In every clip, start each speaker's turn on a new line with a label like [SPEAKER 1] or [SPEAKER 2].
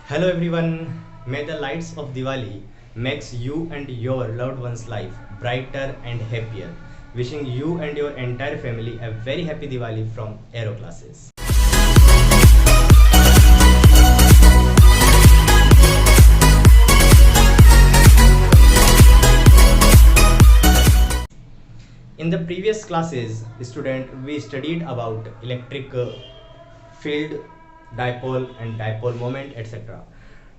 [SPEAKER 1] Hello everyone, may the lights of Diwali makes you and your loved one's life brighter and happier. Wishing you and your entire family a very happy Diwali from Aero Classes. In the previous classes, we studied about electric field, dipole and dipole moment, etc.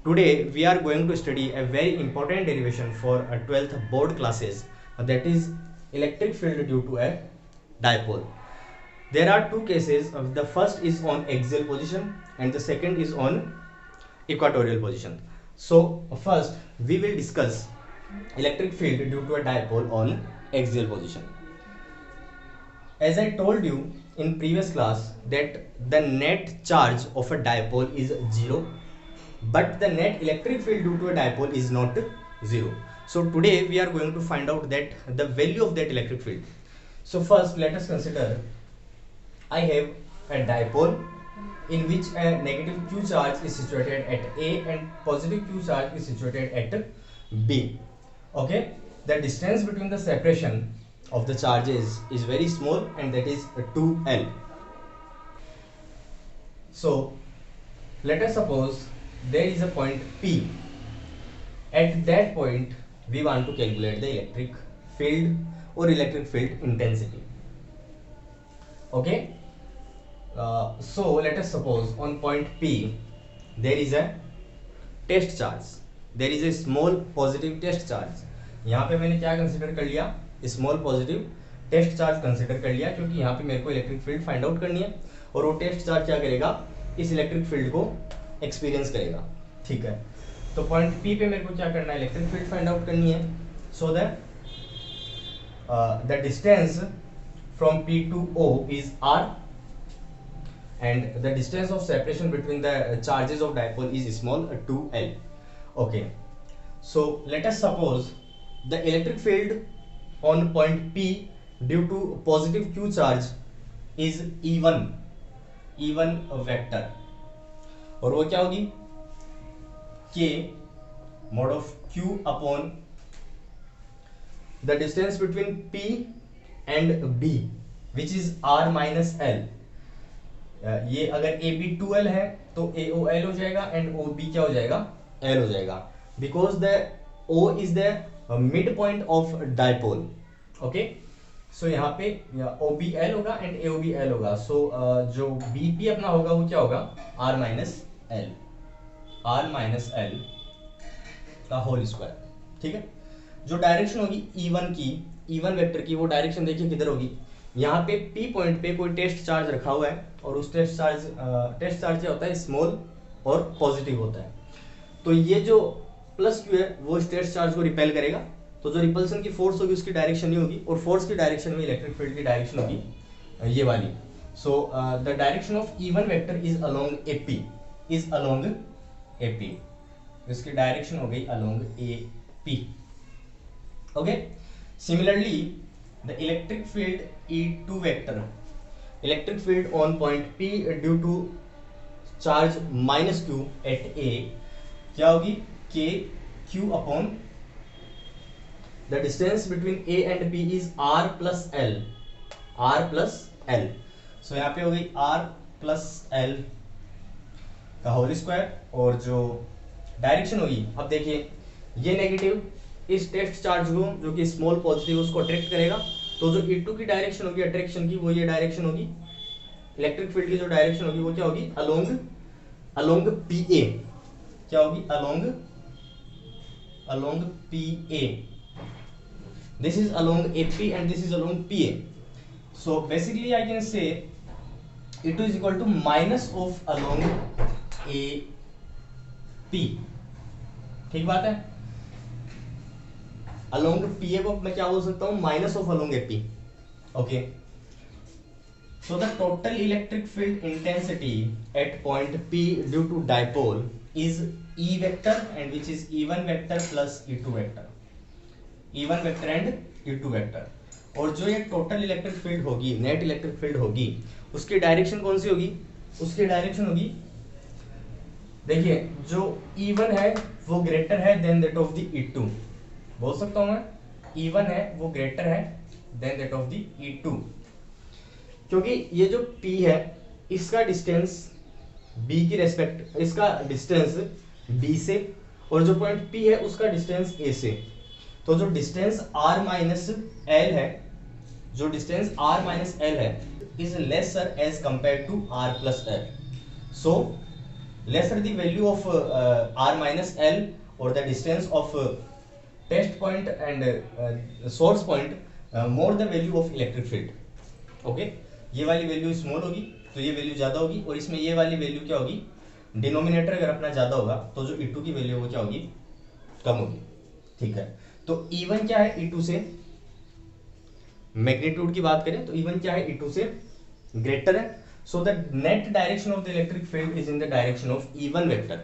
[SPEAKER 1] Today we are going to study a very important derivation for a 12th board classes, that is electric field due to a dipole. There are two cases. The first is on axial position and the second is on equatorial position. So first we will discuss electric field due to a dipole on axial position. As I told you in previous class that the net charge of a dipole is 0, but the net electric field due to a dipole is not 0. So today we are going to find out that the value of that electric field. So first let us consider I have a dipole in which a negative q charge is situated at A and positive q charge is situated at B. Okay, the distance between the separation of the charges is very small, and that is 2L. So let us suppose there is a point P. At that point we want to calculate the electric field or electric field intensity. Okay, so let us suppose on point P there is a test charge, there is a small positive test charge. यहाँ पे मैंने क्या consider कर लिया, small positive test charge consider कर लिया, क्योंकि यहाँ पे मेरे को इलेक्ट्रिक फील्ड फाइंड आउट करनी है और वो टेस्ट चार्ज क्या करेगा, इस इलेक्ट्रिक फील्ड को एक्सपीरियंस करेगा. ठीक है, तो पॉइंट पी पे मेरे को क्या करना है, इलेक्ट्रिक फील्ड फाइंड आउट करनी है. So that the distance from P to O is R and the distance of separation between the charges of dipole is small 2L. Okay, so let us suppose the electric field on point P due to positive q charge is E1 vector, और वो क्या होगी, k mod of q upon the distance between P and B which is r minus L. ये अगर AB 2L है तो AO L हो जाएगा एंड OB क्या हो जाएगा, L हो जाएगा, because the O is the mid point of dipole. Okay, so यहाँ पे OB L होगा एंड AOB L होगा. सो जो BP अपना होगा वो क्या होगा, R माइनस L का होल स्क्वायर. ठीक है, जो डायरेक्शन होगी E1 वेक्टर की, वो डायरेक्शन देखिए किधर होगी, यहाँ पे P पॉइंट पे कोई टेस्ट चार्ज रखा हुआ है और उस टेस्ट चार्ज क्या होता है, स्मॉल और पॉजिटिव होता है. तो ये जो प्लस क्यू है वो इस टेस्ट चार्ज को रिपेल करेगा, तो जो रिपल्सन की फोर्स होगी उसकी डायरेक्शन नहीं होगी, और फोर्स की डायरेक्शन में इलेक्ट्रिक फील्ड की डायरेक्शन होगी ये वाली. So the direction of E1 vector is along AP, इसकी डायरेक्शन हो गई along AP. Okay, similarly the electric field E2 vector, electric field on point P due to charge minus q at A क्या होगी, k q upon the distance between A and P is r plus L. So यहाँ पे हो गई r plus L का whole square, और जो direction होगी, अब देखिए ये नेगेटिव इस टेस्ट चार्ज को जो कि स्मॉल पॉजिटिव उसको अट्रैक्ट करेगा, तो जो E2 की डायरेक्शन होगी अट्रैक्शन की, वो ये डायरेक्शन होगी. इलेक्ट्रिक फील्ड की जो डायरेक्शन होगी वो क्या होगी, अलोंग PA, क्या होगी, along PA. This is along AP and this is along PA. So basically I can say E2 is equal to minus of along AP. ठीक बात है, अलोंग PA को मैं क्या बोल सकता हूं, minus of along AP. Okay, so the total electric field intensity at point P due to dipole is E vector and which is E1 vector plus E2 vector, E1 vector and E2 vector. और जो ये total electric field होगी, net electric field होगी, उसकी direction कौन सी होगी, उसकी direction होगी देखिए जो E1 है वो ग्रेटर है then that of the E2, बोल सकता हूं मैं E1 है वो ग्रेटर है then that of the E2, क्योंकि ये जो P है इसका डिस्टेंस B की रेस्पेक्ट, इसका डिस्टेंस B से, और जो पॉइंट P है उसका डिस्टेंस A से। तो जो डिस्टेंस R माइनस L है, जो डिस्टेंस R माइनस L है is lesser as compare to R plus L। So lesser the value of R minus L or the distance of test point and source point more the value of electric field। Okay, ये वाली value small होगी तो ये value ज्यादा होगी, और इसमें ये वाली वैल्यू क्या होगी, डिनोमिनेटर अगर अपना ज्यादा होगा तो जो E2 की वैल्यू वो क्या होगी, कम होगी। ठीक है, तो E1 क्या है E2 से, मैग्नीट्यूड की बात करें तो E1 क्या है E2 से ग्रेटर है। So the net direction of the electric field is in the direction of E1 vector।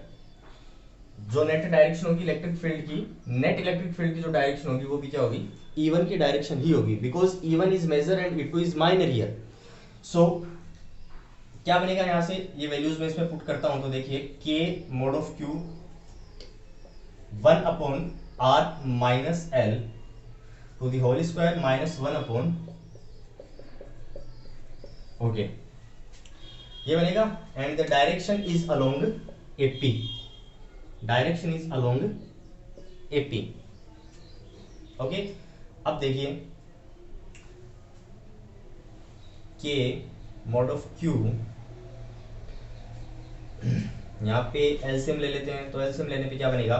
[SPEAKER 1] जो नेट डायरेक्शन होगी इलेक्ट्रिक फील्ड की, नेट इलेक्ट्रिक फील्ड की जो डायरेक्शन होगी वो भी क्या होगी, E1 की डायरेक्शन ही होगी, because E1 is major and E2 is minor here. So क्या बनेगा यहां से, ये वैल्यूज में इसमें पुट करता हूं तो देखिए K mod of Q 1 upon R minus L to the whole square minus 1 upon, okay ये बनेगा, and the direction is along AP, direction is along AP। Okay, अब देखिए K mod of Q, यहां पे एलसीएम ले लेते हैं, तो एलसीएम लेने पे क्या बनेगा,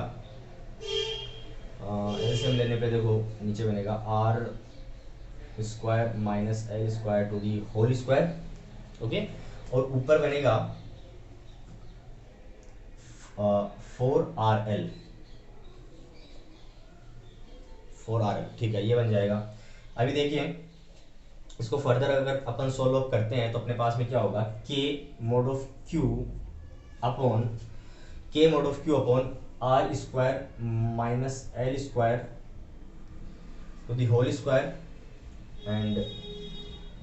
[SPEAKER 1] एलसीएम लेने पे देखो नीचे बनेगा R square minus L square to the whole square, okay, और ऊपर बनेगा 4RL, ठीक है ये बन जाएगा। अभी देखिए इसको फर्दर अगर अपन सोल्व अप करते हैं तो अपने पास में क्या होगा, K mod of Q upon R square minus L square to the whole square, and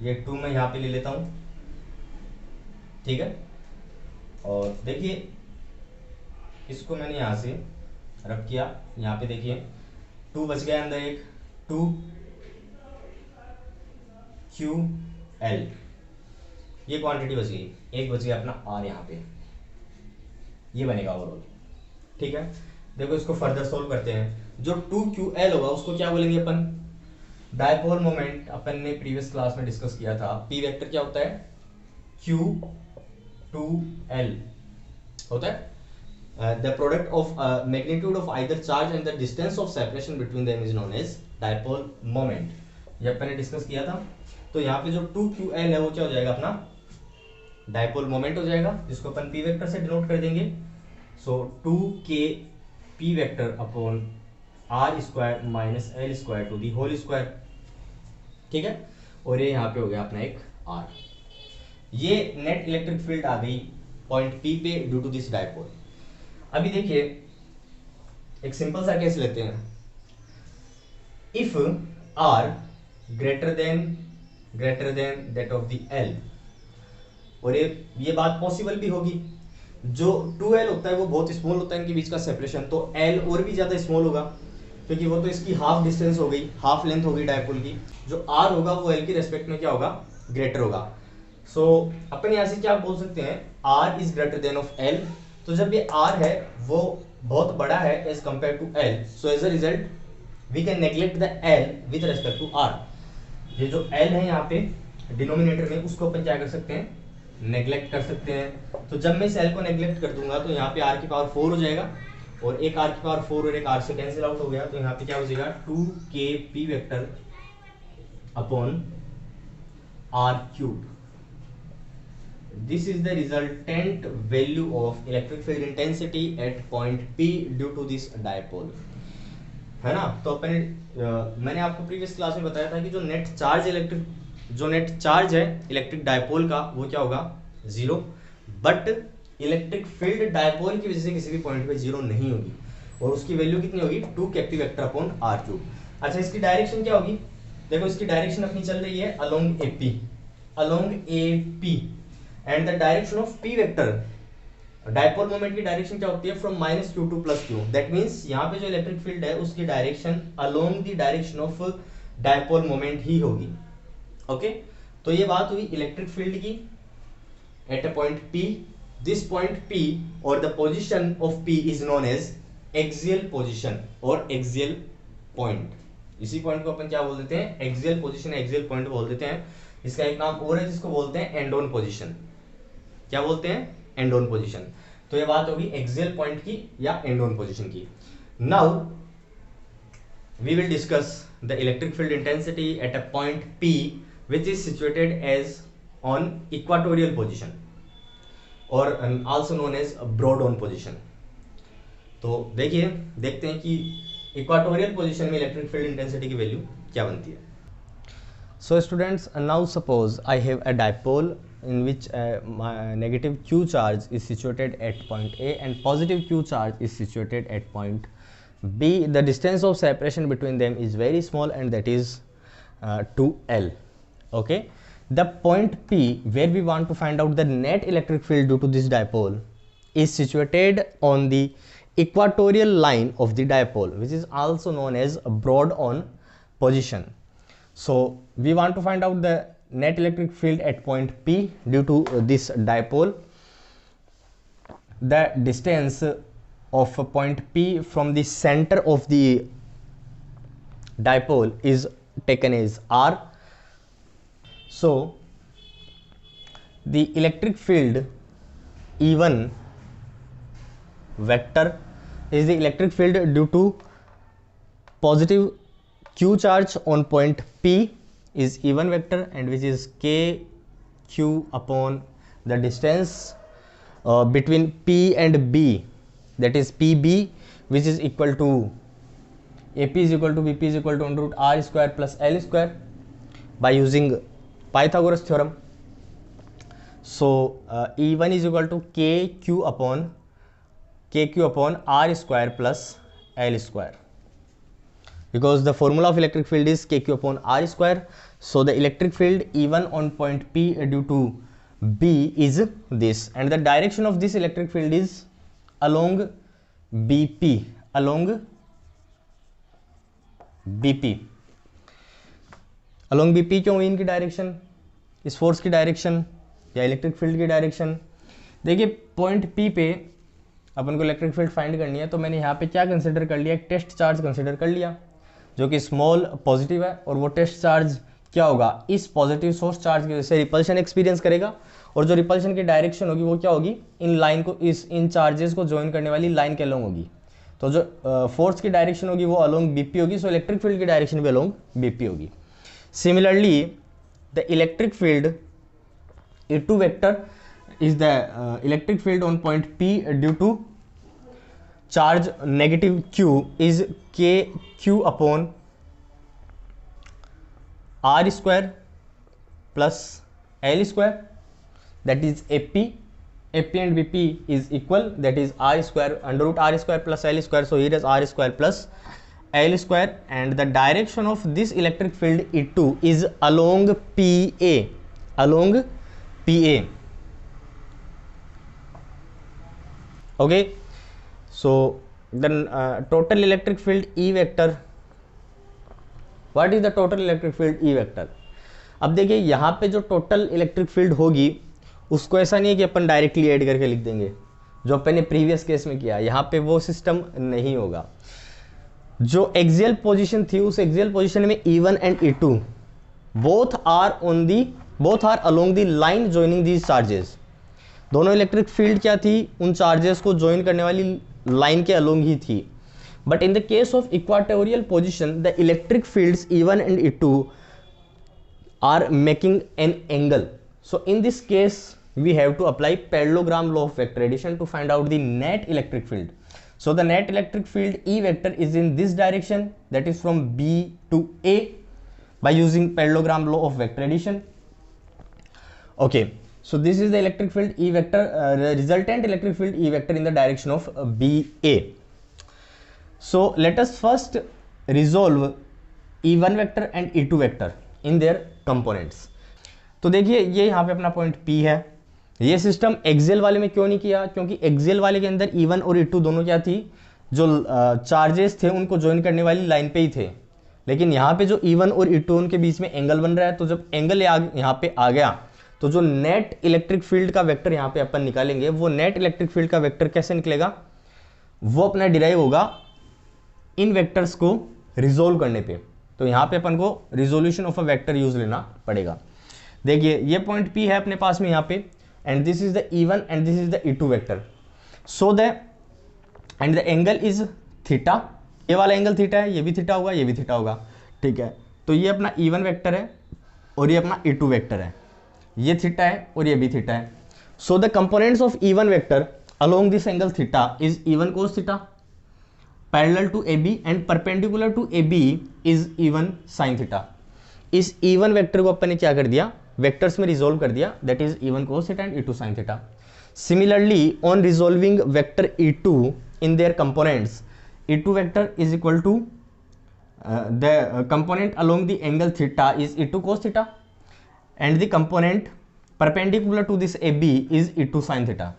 [SPEAKER 1] ये 2 मैं यहाँ पे ले लेता हूँ, ठीक है, और देखिए इसको मैंने यहाँ से रब किया, यहाँ पे देखिए 2 बच गया अंदर, एक 2QL, ये क्वांटिटी बच गई, एक बच गया अपना R यहाँ पे, ये बनेगा ओवरऑल। ठीक है, देखो इसको फर्दर सोल्व करते हैं। जो 2QL होगा उसको क्या बोलेंगे अपन, डायपोल मोमेंट अपन ने प्रीवियस क्लास में डिस्कस किया था, P वेक्टर क्या होता है, Q2L होता है, the product of magnitude of either charge and the distance of separation between them is known as dipole moment। ये अपन ने डिस्कस किया था, तो यहाँ पे जो 2QL है वो क्या हो जाएगा अपना डायपोल मोमेंट हो जाएगा, जिसको अपन P वेक्टर से डिनोट कर देंगे। So 2K P vector upon R square minus L square to the whole square, ठीक है, और ये यहाँ पे हो गया अपना एक R। ये नेट इलेक्ट्रिक फील्ड आ गई पॉइंट P पे ड्यू टू दिस डायपोल। अभी देखिए एक सिंपल सा केस लेते हैं, if R greater than that of the L, और ये बात पॉसिबल भी होगी, जो 2L होता है वो बहुत स्मॉल होता है इनके बीच का सेपरेशन, तो L और भी ज्यादा स्मॉल होगा क्योंकि वो तो इसकी हाफ डिस्टेंस हो गई, हाफ लेंथ हो गई डायपोल की। जो R होगा वो L की रेस्पेक्ट में क्या होगा, ग्रेटर होगा। सो अपन यहाँ से क्या बोल सकते हैं, R is greater than of L। तो जब ये R है वो बहुत बड़ा है as compare to L, so as a result we can neglect the L with respect to R। ये जो L है यहाँ पे डिनोमिनेटर में, उसको अपन क्या कर सकते हैं, नेग्लेक्ट कर सकते हैं। तो जब मैं इस L को नेग्लेक्ट कर दूंगा तो यहाँ पे R की पावर 4 हो जाएगा, और एक R की पावर 4 और एक R से कैंसिल आउट हो गया, तो यहाँ पे क्या हो जाएगा 2KP vector upon R cube. This is the resultant value of electric field intensity at point P due to this dipole, है ना। तो अपन मैंने आपको प्रीवियस क्लास में बताया था कि जो नेट चार्ज है इलेक्ट्रिक डायपोल का वो क्या होगा, 0, बट इलेक्ट्रिक फील्ड डायपोल की वजह से किसी भी पॉइंट पे 0 नहीं होगी, और उसकी वैल्यू कितनी होगी, 2KP vector upon R cube. अच्छा इसकी डायरेक्शन क्या होगी, देखो इसकी डायरेक्शन अपनी चल रही है along AP, and the direction of P vector dipole moment की डायरेक्शन क्या होती है, from minus Q to plus Q. That means यहाँ पे जो इलेक्ट्रिक फील्ड है उसकी direction along the direction of dipole moment ही होगी। ओके, तो ये बात हुई इलेक्ट्रिक फील्ड की at a point P। This point P और the position of P is known as axial position और एक्सियल पॉइंट। इसी पॉइंट को अपन क्या बोल देते हैं, एक्सियल पोजिशन, एक्सियल पॉइंट बोल देते हैं। इसका एक नाम और है जिसको बोलते हैं एंड ऑन पोजिशन। क्या बोलते हैं, एंड ऑन पोजिशन। तो ये बात होगी एक्सियल पॉइंट की या एंड ऑन पोजिशन की। Now we will discuss the electric field intensity at a point P which is situated as on equatorial position or also known as broad on position। तो देखते हैं कि equatorial position में electric field intensity की value क्या बनती है। So students, now suppose I have a dipole in which my negative Q charge is situated at point A and positive Q charge is situated at point B. The distance of separation between them is very small and that is 2L. Okay, the point P where we want to find out the net electric field due to this dipole is situated on the equatorial line of the dipole, which is also known as broad on position. So we want to find out the net electric field at point P due to this dipole. The distance of point P from the center of the dipole is taken as R. So the electric field E1 vector is the electric field due to positive Q charge on point P is E1 vector, and which is KQ upon the distance between P and B, that is PB, which is equal to AP is equal to BP is equal to under root R square plus L square by using Pythagoras theorem. So E1 is equal to KQ upon R square plus L square, because the formula of electric field is KQ upon R square. So the electric field E1 on point P due to B is this, and the direction of this electric field is along BP, along BP क्यों हुई इनकी direction, इस force की direction या electric field की direction. देखिए point P पे अपन को इलेक्ट्रिक फील्ड फाइंड करनी है, तो मैंने यहाँ पे क्या कंसिडर कर लिया, एक टेस्ट चार्ज कंसिडर कर लिया जो कि स्मॉल पॉजिटिव है, और वो टेस्ट चार्ज क्या होगा, इस पॉजिटिव सोर्स चार्ज की वजह से रिपल्शन एक्सपीरियंस करेगा, और जो रिपल्शन की डायरेक्शन होगी वो क्या होगी, इन लाइन को, इन चार्जेस को ज्वाइन करने वाली लाइन के अलोंग होगी। तो जो फोर्स की डायरेक्शन होगी वो अलोंग BP होगी, सो इलेक्ट्रिक फील्ड की डायरेक्शन भी अलोंग BP होगी। Similarly, the electric field E2 vector is the electric field on point P due to charge negative Q is KQ upon R square plus L square, that is AP and BP is equal, that is R square under root R square plus L square. So here is R square plus L square, and the direction of this electric field E2 is along PA, along PA. Okay, so then total electric field E vector, what is the total electric field E vector? अब देखिए यहाँ पे जो total electric field होगी उसको ऐसा नहीं है कि अपन डायरेक्टली ऐड करके लिख देंगे जो अपन ने प्रीवियस केस में किया, यहाँ पे वो सिस्टम नहीं होगा। जो एक्सियल पोजीशन थी उस एक्सियल पोजीशन में E1 and E2 both are along the line joining these charges. दोनों इलेक्ट्रिक फील्ड क्या थी, उन चार्जेस को ज्वाइन करने वाली लाइन के अलोंग ही थी। But in the case of equatorial position the electric fields E1 and E2 are making an angle. So in this case we have to apply parallelogram law of vector addition to find out the net electric field. So the net electric field E vector is in this direction, that is from B to A, by using parallelogram law of vector addition. Okay, so this is the electric field E vector, the resultant electric field E vector in the direction of BA. So let us first resolve E1 vector and E2 vector in their components. तो देखिए ये यहाँ पे अपना point P है ये system Excel वाले में क्यों नहीं किया, क्योंकि एक्सेल वाले के अंदर E1 और E2 दोनों क्या थी, जो चार्जेस थे उनको ज्वाइन करने वाली लाइन पे ही थे। लेकिन यहाँ पे जो E1 और E2 उनके बीच में एंगल बन रहा है, तो जब एंगल यहाँ पे आ गया तो जो नेट इलेक्ट्रिक फील्ड का वेक्टर यहाँ पे अपन निकालेंगे, वो नेट इलेक्ट्रिक फील्ड का वेक्टर कैसे निकलेगा, वो अपना डिराइव होगा इन वेक्टर्स को रिजोल्व करने पे। तो यहाँ पे अपन को resolution of a vector use लेना पड़ेगा। देखिए ये पॉइंट P है अपने पास में यहाँ पे, and this is the E1 and this is the E2 vector. So the end the angle is theta, ये वाला एंगल थीटा है, ये भी थीटा होगा, ये भी थीटा होगा, ठीक है। तो ये अपना E1 वेक्टर है और ये अपना E2 वेक्टर है, ये थीटा है और ये भी थीटा है। So the components of E1 vector along this angle theta is E1 cos theta parallel to AB and perpendicular to AB is E1 sin theta. इस E1 वेक्टर को अपन ने क्या कर दिया, वेक्टर्स में रिजोल्व कर दिया, that is E1 cos theta and E2 sin theta. Similarly on resolving vector E2 in their components, E2 vector is equal to the component along the angle theta is E2 cos theta and the component perpendicular to this AB is E2 sin theta.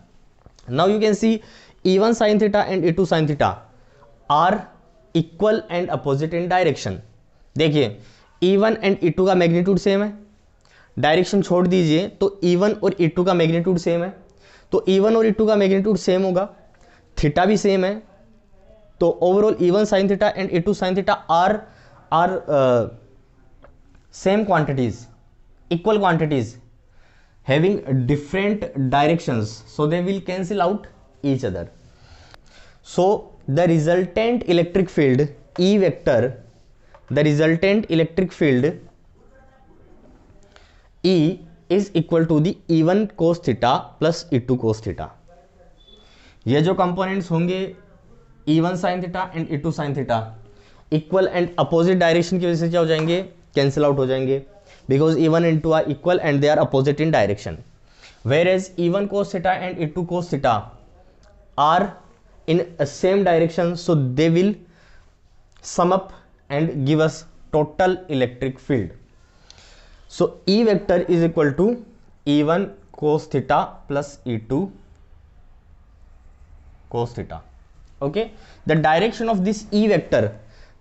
[SPEAKER 1] Now you can see E1 sin theta and E2 sin theta are equal and opposite in direction. देखिए E1 and E2 का magnitude same है, direction छोड़ दीजिए तो E1 और E2 का magnitude same है, तो E1 और E2 का मैग्नीट्यूड सेम होगा, थीटा भी सेम है, तो overall E1 sin theta and E2 sin theta are same quantities, equal quantities having different directions, so they will cancel out each other. So the resultant electric field E vector, the resultant electric field E is equal to the E1 cos theta plus E2 cos theta. ये जो components होंगे E1 sin theta and E2 sin theta equal and opposite direction की वजह से क्या हो जाएंगे, cancel out हो जाएंगे, because E1 and E2 are equal and they are opposite in direction, whereas E1 cos theta and E2 cos theta are in same direction, so they will sum up and give us total electric field. So E vector is equal to E1 cos theta plus E2 cos theta. Okay, the direction of this E vector,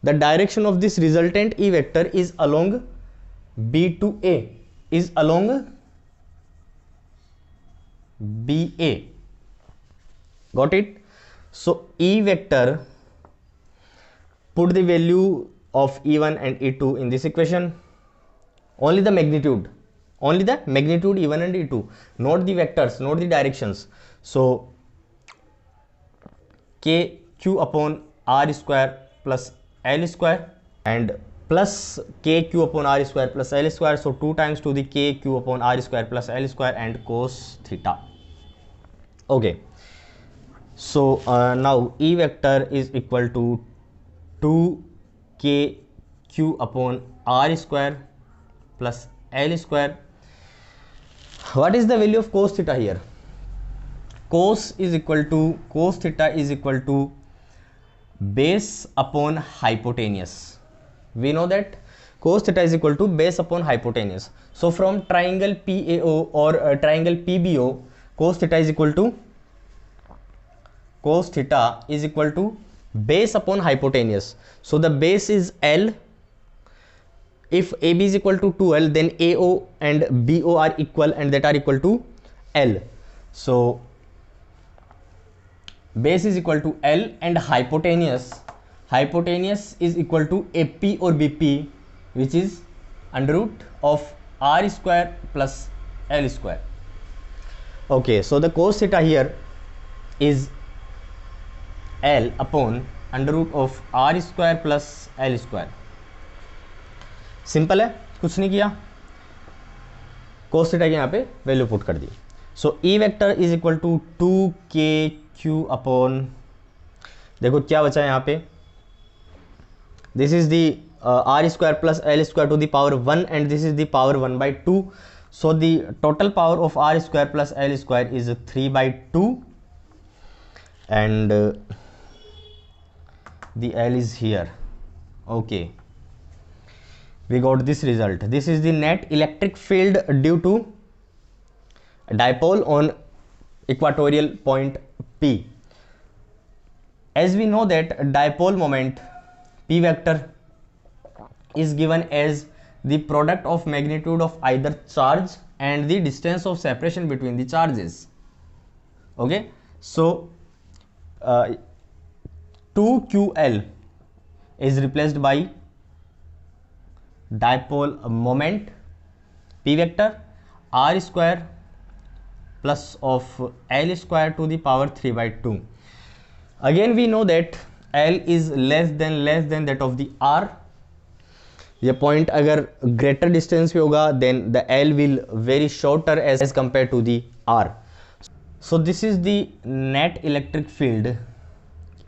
[SPEAKER 1] the direction of this resultant E vector is along B to A, is along BA. Got it? So E vector, put the value of E1 and E2 in this equation. Only the magnitude E1 and E2, not the vectors, not the directions. So KQ upon R square plus L square and plus KQ upon R square plus L square, so 2 times to the KQ upon R square plus L square and cos theta. Okay, so now E vector is equal to 2KQ upon R square plus L square. What is the value of cos theta here? Cos theta is equal to base upon hypotenuse. We know that cos theta is equal to base upon hypotenuse. So from triangle PAO or triangle PBO, cos theta is equal to base upon hypotenuse. So the base is L. If AB is equal to 2L, then AO and BO are equal and that are equal to L. So base is equal to L and hypotenuse is equal to AP or BP, which is under root of R square plus L square. Okay, so the cos theta here is L upon under root of R square plus L square. Simple है, कुछ नहीं किया, cos theta की यहाँ पे value put कर दी. So E vector is equal to 2KQ upon, देखो क्या बचा है यहाँ पे, this is the R square plus L square to the power 1 and this is the power 1/2. So the total power of R square plus L square is 3/2 and the L is here. Okay, we got this result. This is the net electric field due to dipole on equatorial point P. As we know that dipole moment P vector is given as the product of magnitude of either charge and the distance of separation between the charges. Okay, so 2ql is replaced by dipole moment P vector r square plus of l square to the power 3 by 2. Again we know that l is less than that of the r. ये point अगर greater distance पे होगा then the L will very shorter as compare to the R. So this is the net electric field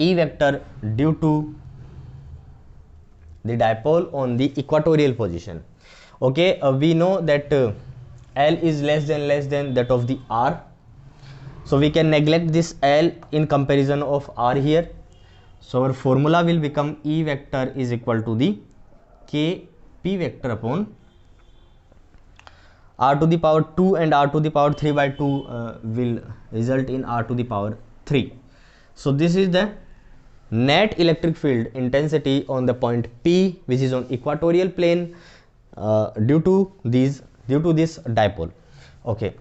[SPEAKER 1] E vector due to the dipole on the equatorial position. Okay, we know that L is less than that of the R, so we can neglect this L in comparison of R here. So our formula will become E vector is equal to the K P vector upon R to the power 2 and R to the power 3 by 2 will result in R to the power 3. So this is the net electric field intensity on the point P, which is on equatorial plane due to this dipole. Okay.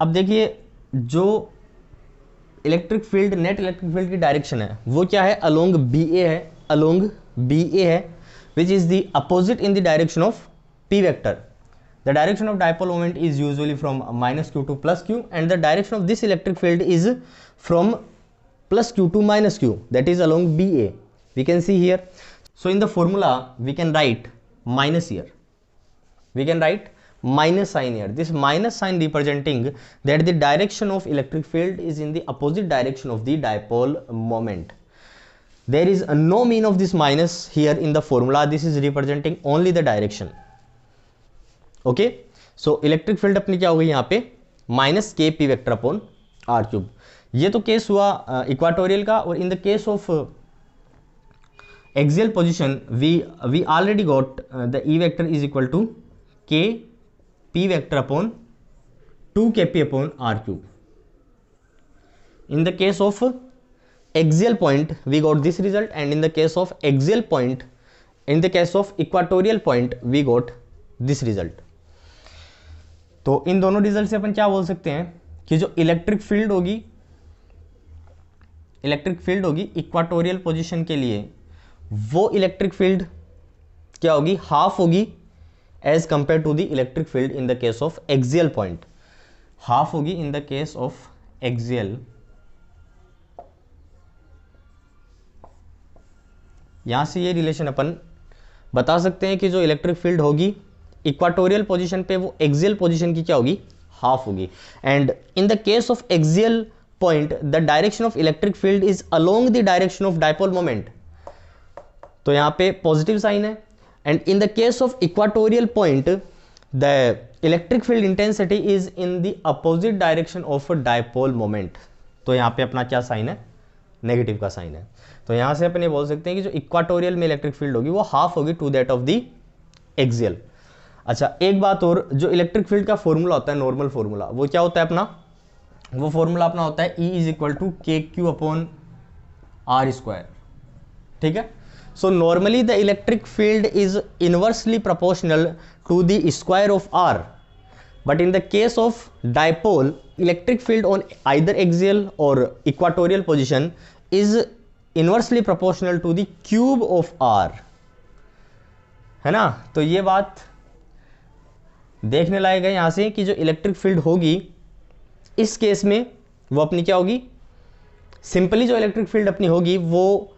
[SPEAKER 1] अब देखिए जो electric field net electric field की direction है वो क्या है, along B ए है which is the opposite in the direction of P vector. The direction of dipole moment is usually from -q to +q and the direction of this electric field is from +q to -q, that is along BA. We can see here. So in the formula we can write minus here. We can write minus sign here. This minus sign representing that the direction of electric field is in the opposite direction of the dipole moment. There is no mean of this minus here in the formula. This is representing only the direction. Okay, so electric field अपनी क्या हो गई यहाँ पे -k p vector upon r cube. ये तो case हुआ equatorial का. और इन the case of axial position we already got the E vector is equal to k P vector upon 2 kp upon r cube. In the case of axial point we got this result, and in the case of axial point, in the case of equatorial point we got this result. तो इन दोनों result से अपन क्या बोल सकते हैं कि जो electric field होगी इक्वाटोरियल पोजीशन के लिए, वो इलेक्ट्रिक फील्ड क्या होगी, हाफ होगी as compared to the electric field in the case of axial point. Half होगी in the case of axial. यहां से ये रिलेशन अपन बता सकते हैं कि जो इलेक्ट्रिक फील्ड होगी इक्वाटोरियल पोजीशन पे वो एक्सियल पोजीशन की क्या होगी, हाफ होगी. And in the case of axial point the direction of electric field is along the direction of dipole moment. तो यहां पे पॉजिटिव साइन है. And in the case of equatorial point, the electric field intensity is in the opposite direction of a dipole moment. तो यहाँ पे अपना क्या sign है, नेगेटिव का साइन है. तो यहाँ से अपन ये बोल सकते हैं कि जो इक्वाटोरियल में इलेक्ट्रिक फील्ड होगी वो हाफ होगी to that of the axial. अच्छा, एक बात और, जो इलेक्ट्रिक फील्ड का फॉर्मूला होता है, नॉर्मल फॉर्मूला, वो क्या होता है अपना, वो फॉर्मूला अपना होता है E is equal to KQ upon R square. ठीक है. So normally the electric field is inversely proportional to the square of R, but in the case of dipole, electric field on either axial or equatorial position is inversely proportional to the cube of R. है ना. तो ये बात देखने लायक है यहाँ से कि जो इलेक्ट्रिक फील्ड होगी इस केस में वो अपनी क्या होगी, सिंपली जो इलेक्ट्रिक फील्ड अपनी होगी वो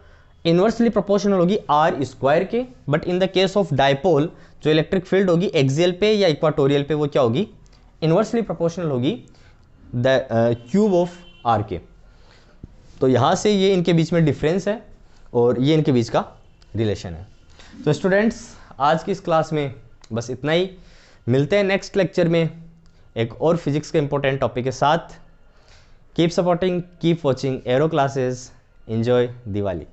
[SPEAKER 1] इनवर्सली प्रोपोर्शनल होगी आर स्क्वायर के. But in the case of dipole जो इलेक्ट्रिक फील्ड होगी एक्सियल पे या इक्वाटोरियल पे वो क्या होगी, इनवर्सली प्रोपोर्शनल होगी द क्यूब ऑफ आर के. तो यहाँ से ये इनके बीच में डिफरेंस है और ये इनके बीच का रिलेशन है. तो स्टूडेंट्स आज की इस क्लास में बस इतना ही. मिलते हैं नेक्स्ट लेक्चर में एक और फिजिक्स के इंपॉर्टेंट टॉपिक के साथ. Keep supporting, keep watching arrow classes. Enjoy Diwali.